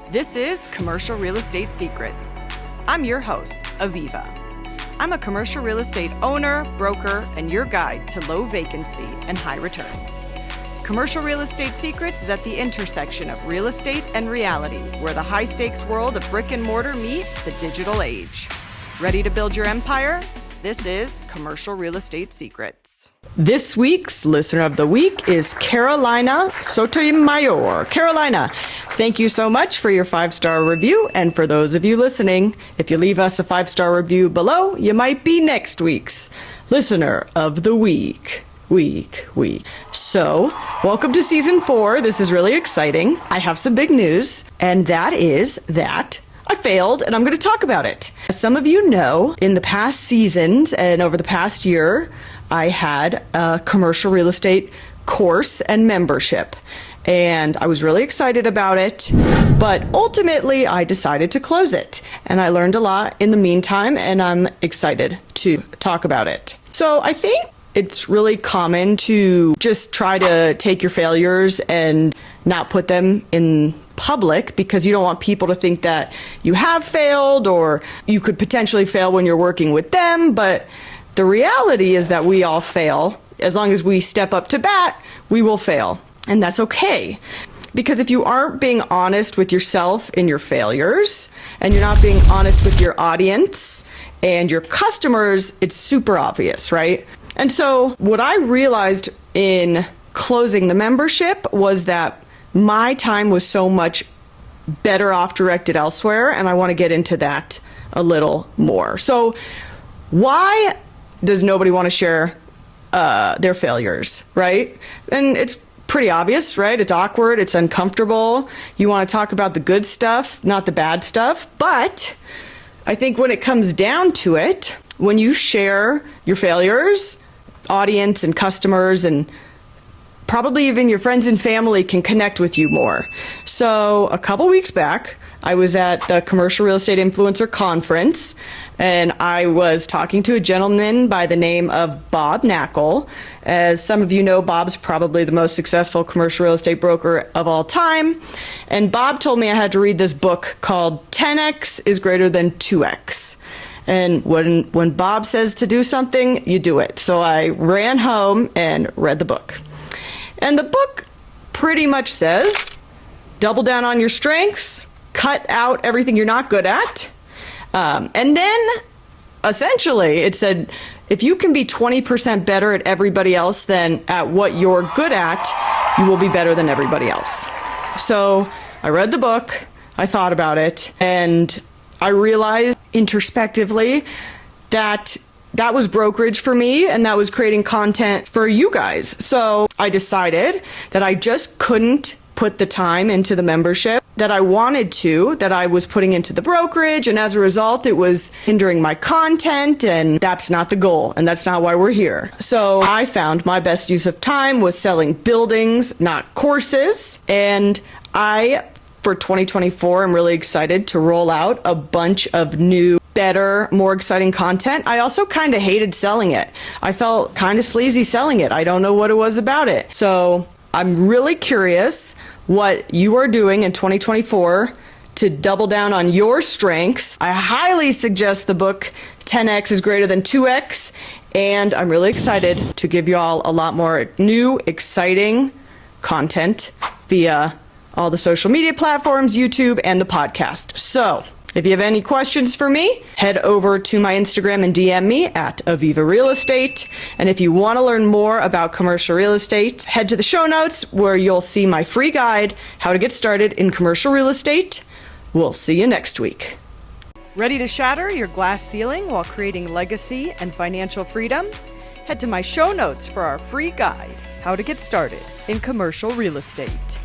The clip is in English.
This is Commercial Real Estate Secrets. I'm your host, Aviva. I'm a commercial real estate owner, broker, and your guide to low vacancy and high returns. Commercial Real Estate Secrets is at the intersection of real estate and reality, where the high-stakes world of brick and mortar meet the digital age. Ready to build your empire? This is Commercial Real Estate Secrets. This week's Listener of the Week is Carolina Sotomayor. Carolina, thank you so much for your 5-star review. And for those of you listening, if you leave us a 5-star review below, you might be next week's Listener of the Week. So, welcome to season 4. This is really exciting. I have some big news, and that is that I failed, and I'm going to talk about it. As some of you know, in the past seasons and over the past year, I had a commercial real estate course and membership, and I was really excited about it, but ultimately I decided to close it, and I learned a lot in the meantime, and I'm excited to talk about it. So I think it's really common to just try to take your failures and not put them in public because you don't want people to think that you have failed or you could potentially fail when you're working with them. But the reality is that we all fail. As long as we step up to bat, we will fail. And that's okay. Because if you aren't being honest with yourself in your failures and you're not being honest with your audience and your customers, it's super obvious, right? And so what I realized in closing the membership was that my time was so much better off directed elsewhere, and I want to get into that a little more. So why does nobody want to share their failures, right? And it's pretty obvious, right? It's awkward, it's uncomfortable. You want to talk about the good stuff, not the bad stuff. But I think when it comes down to it, when you share your failures, audience and customers and probably even your friends and family can connect with you more. So a couple weeks back, I was at the Commercial Real Estate Influencer Conference, and I was talking to a gentleman by the name of Bob Knackel. As some of you know, Bob's probably the most successful commercial real estate broker of all time. And Bob told me I had to read this book called 10X is Greater Than 2X. And when Bob says to do something, you do it. So I ran home and read the book. And the book pretty much says, double down on your strengths, cut out everything you're not good at. And then, essentially, it said, if you can be 20% better at everybody else than at what you're good at, you will be better than everybody else. So I read the book, I thought about it, and I realized introspectively that that was brokerage for me and that was creating content for you guys. So I decided that I just couldn't put the time into the membership that I wanted to, that I was putting into the brokerage. And as a result, it was hindering my content, and that's not the goal. And that's not why we're here. So I found my best use of time was selling buildings, not courses. And for 2024, I'm really excited to roll out a bunch of new, better, more exciting content. I also kind of hated selling it. I felt kind of sleazy selling it. I don't know what it was about it. So I'm really curious what you are doing in 2024 to double down on your strengths. I highly suggest the book 10X is Greater Than 2X. And I'm really excited to give you all a lot more new, exciting content via all the social media platforms, YouTube, and the podcast. So if you have any questions for me, head over to my Instagram and DM me at Aviva Real Estate. And if you want to learn more about commercial real estate, head to the show notes where you'll see my free guide, How to Get Started in Commercial Real Estate. We'll see you next week. Ready to shatter your glass ceiling while creating legacy and financial freedom? Head to my show notes for our free guide, How to Get Started in Commercial Real Estate.